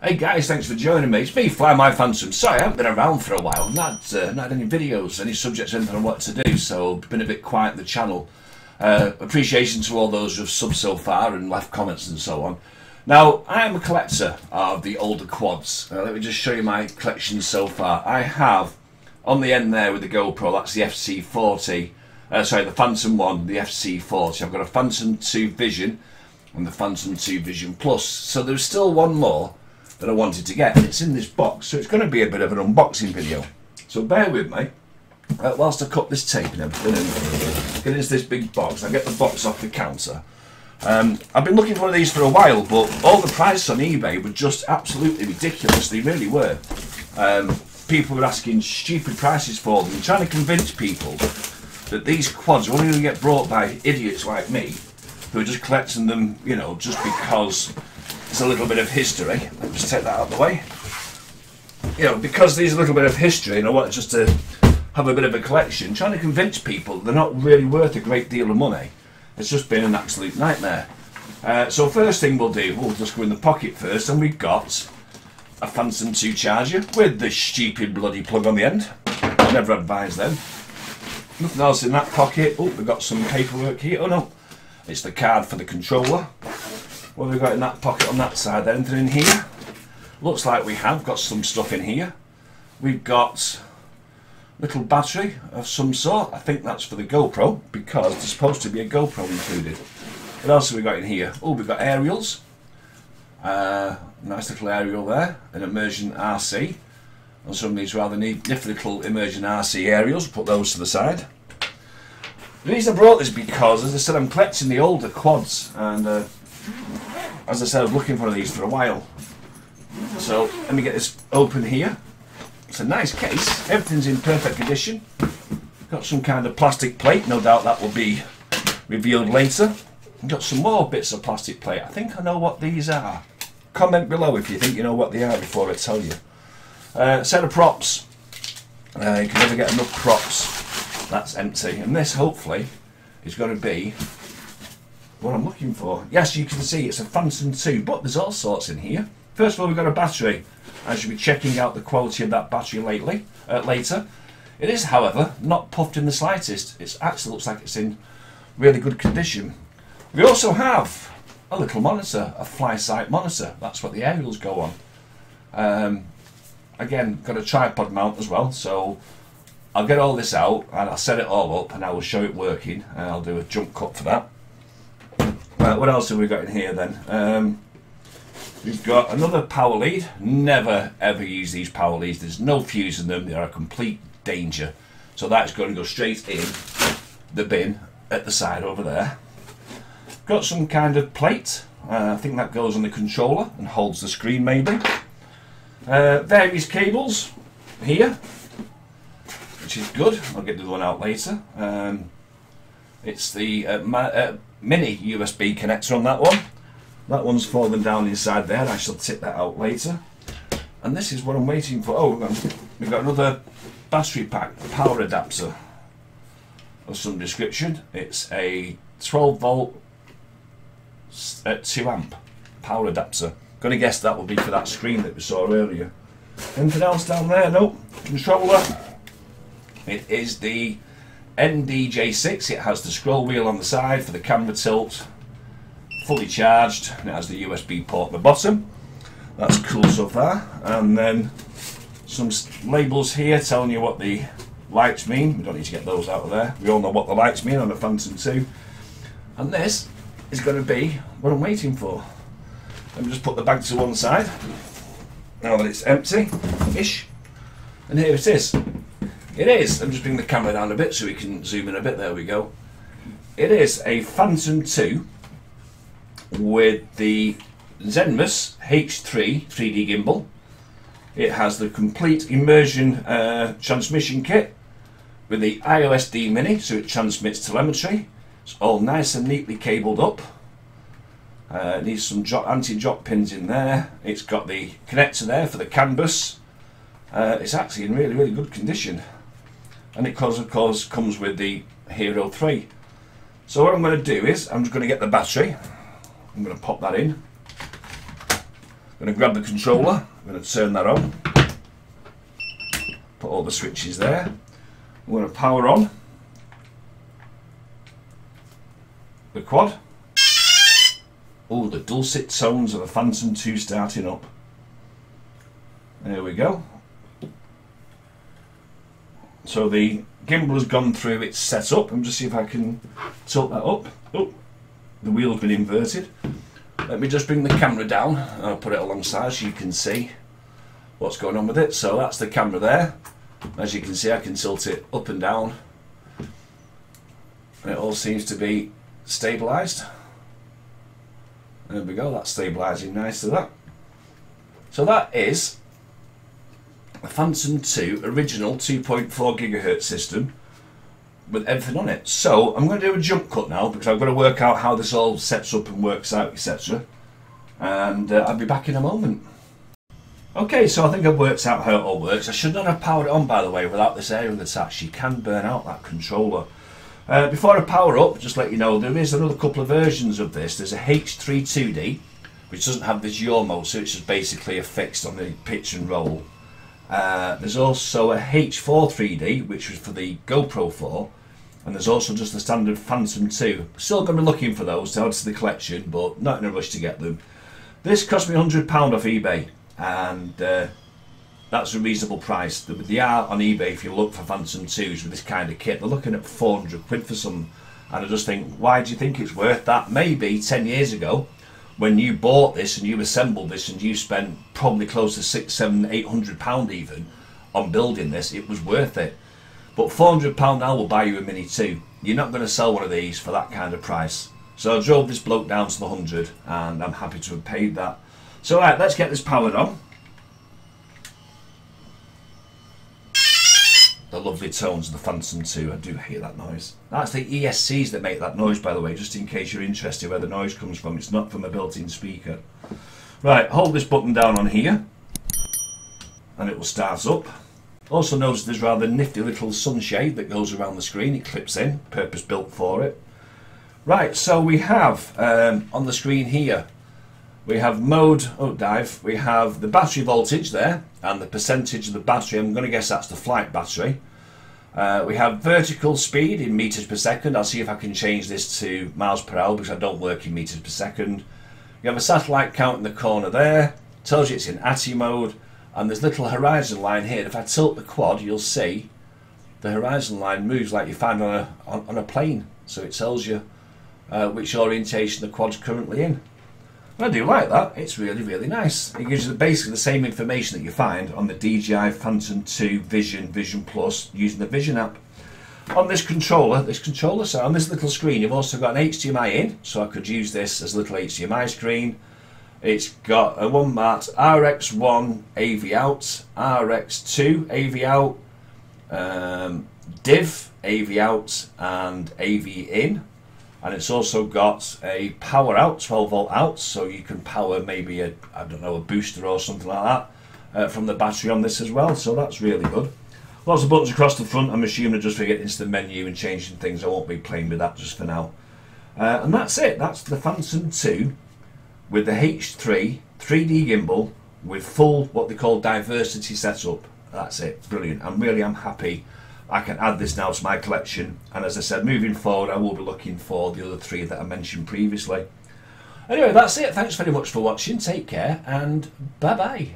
Hey guys, thanks for joining me. It's me, Fly My Phantom. Sorry, I haven't been around for a while. Not had any videos, any subjects, anything on what to do, so been a bit quiet on the channel. Appreciation to all those who've subbed so far and left comments and so on. Now, I am a collector of the older quads. Let me just show you my collection so far. I have, on the end there with the GoPro, that's the FC40. Sorry, the Phantom 1, the FC40. I've got a Phantom 2 Vision and the Phantom 2 Vision Plus. So there's still one more that I wanted to get, and it's in this box, so it's going to be a bit of an unboxing video, so bear with me whilst I cut this tape and everything and get into this big box. I get the box off the counter. I've been looking for one of these for a while, but all the prices on eBay were just absolutely ridiculous. They really were. People were asking stupid prices for them, trying to convince people that these quads are only going to get brought by idiots like me who are just collecting them, you know, just because there's a little bit of history. Let's just take that out of the way. You know, because there's a little bit of history and I want just to have a bit of a collection, trying to convince people they're not really worth a great deal of money. It's just been an absolute nightmare. So first thing we'll do, we'll just go in the pocket first, and we've got a Phantom 2 charger with the stupid bloody plug on the end. I never advise them. Nothing else in that pocket. Oh, we've got some paperwork here. Oh no, it's the card for the controller. What have we got in that pocket on that side? Anything in here? Looks like we have got some stuff in here. We've got a little battery of some sort. I think that's for the GoPro, because there's supposed to be a GoPro included. What else have we got in here? Oh, we've got aerials. Nice little aerial there. An immersion RC. And some of these rather nifty little immersion RC aerials. Put those to the side. The reason I brought this because, as I said, I'm collecting the older quads, and as I said, I was looking for one of these for a while. So let me get this open here. It's a nice case. Everything's in perfect condition. Got some kind of plastic plate. No doubt that will be revealed later. Got some more bits of plastic plate. I think I know what these are. Comment below if you think you know what they are before I tell you. Set of props. You can never get enough props. That's empty. And this, hopefully, is going to be what I'm looking for. Yes, you can see it's a Phantom 2, but there's all sorts in here. First of all, we've got a battery. I should be checking out the quality of that battery later. It is, however, not puffed in the slightest. It actually looks like it's in really good condition. We also have a little monitor, a FlySight monitor. That's what the aerials go on. Again, got a tripod mount as well, so I'll get all this out and I'll set it all up and I will show it working, and I'll do a jump cut for that. Right, what else have we got in here then? We've got another power lead. Never ever use these power leads. There's no fuse in them. They are a complete danger. So that's going to go straight in the bin at the side over there. Got some kind of plate. I think that goes on the controller and holds the screen maybe. Various cables here, which is good. I'll get the other one out later. It's the mini USB connector on that one. That one's fallen down inside there. I shall take that out later. And this is what I'm waiting for. Oh, we've got another battery pack, power adapter of some description. It's a 12 volt 2 amp power adapter. Gonna guess that will be for that screen that we saw earlier. Anything else down there? Nope. Controller. It is the NDJ6. It has the scroll wheel on the side for the camera tilt. Fully charged, and it has the USB port at the bottom. That's cool so far. And then some labels here telling you what the lights mean. We don't need to get those out of there. We all know what the lights mean on a Phantom 2. And this is going to be what I'm waiting for. Let me just put the bag to one side now that it's empty-ish. And here it is. It is. I'm just bringing the camera down a bit so we can zoom in a bit. There we go. It is a Phantom 2 with the Zenmous H3 3D gimbal. It has the complete immersion transmission kit with the iOSD Mini, so it transmits telemetry. It's all nice and neatly cabled up. It needs some anti-drop pins in there. It's got the connector there for the CAN bus. It's actually in really good condition, and it of course comes with the Hero 3. So what I'm going to do is I'm just going to get the battery. I'm going to pop that in. I'm going to grab the controller, I'm going to turn that on, put all the switches there, I'm going to power on the quad. Oh, the dulcet tones of a Phantom 2 starting up. There we go. So the gimbal has gone through its setup. I'm just see if I can tilt that up. Oh, the wheel's been inverted. Let me just bring the camera down and I'll put it alongside so you can see what's going on with it. So that's the camera there. As you can see, I can tilt it up and down. And it all seems to be stabilised. There we go, that's stabilising nicely, that. So that is a Phantom 2 original 2.4 GHz system with everything on it. So I'm going to do a jump cut now because I've got to work out how this all sets up and works out, etc. And I'll be back in a moment. Okay, so I think I've worked out how it all works. I should not have powered it on, by the way, without this aerial attached. You can burn out that controller. Before I power up, just let you know, there is another couple of versions of this. There's a H3 2D, which doesn't have this yaw mode, so it's just basically a fixed on the pitch and roll. There's also a H4 3D, which was for the GoPro 4, and there's also just the standard Phantom 2. Still going to be looking for those to add to the collection, but not in a rush to get them. This cost me £100 off eBay, and that's a reasonable price. They are on eBay, if you look for Phantom 2s with this kind of kit, they're looking at 400 quid for some. And I just think, why do you think it's worth that? Maybe 10 years ago, when you bought this and you assembled this and you spent probably close to £600, £700, £800 even on building this, it was worth it. But £400 now will buy you a Mini 2. You're not going to sell one of these for that kind of price. So I drove this bloke down to the 100 and I'm happy to have paid that. So right, let's get this powered on. The lovely tones of the Phantom 2. I do hate that noise. That's the ESCs that make that noise, by the way, just in case you're interested where the noise comes from. It's not from a built-in speaker. Right, hold this button down on here and it will start up. Also notice there's rather nifty little sunshade that goes around the screen. It clips in, purpose built for it. Right, so we have on the screen here, we have mode, dive, we have the battery voltage there and the percentage of the battery. I'm going to guess that's the flight battery. We have vertical speed in meters per second. I'll see if I can change this to miles per hour because I don't work in meters per second. You have a satellite count in the corner there. Tells you it's in ATI mode. And there's a little horizon line here. If I tilt the quad, you'll see the horizon line moves like you find on a plane. So it tells you which orientation the quad's currently in. And I do like that. It's really, really nice. It gives you basically the same information that you find on the DJI Phantom 2 Vision Plus using the Vision app. On this controller, so on this little screen, you've also got an HDMI in, so I could use this as a little HDMI screen. It's got a 1-mat RX1 AV out, RX2 AV out, DIV AV out and AV in. And it's also got a power out, 12 volt out, so you can power maybe a booster or something like that from the battery on this as well. So that's really good. Lots of buttons across the front. I'm assuming just for getting into the menu and changing things. I won't be playing with that just for now. And that's it. That's the Phantom 2 with the H3 3D gimbal with full what they call diversity setup. That's it. Brilliant. I'm happy. I can add this now to my collection, and as I said, moving forward I will be looking for the other three that I mentioned previously. Anyway, that's it. Thanks very much for watching. Take care and bye bye.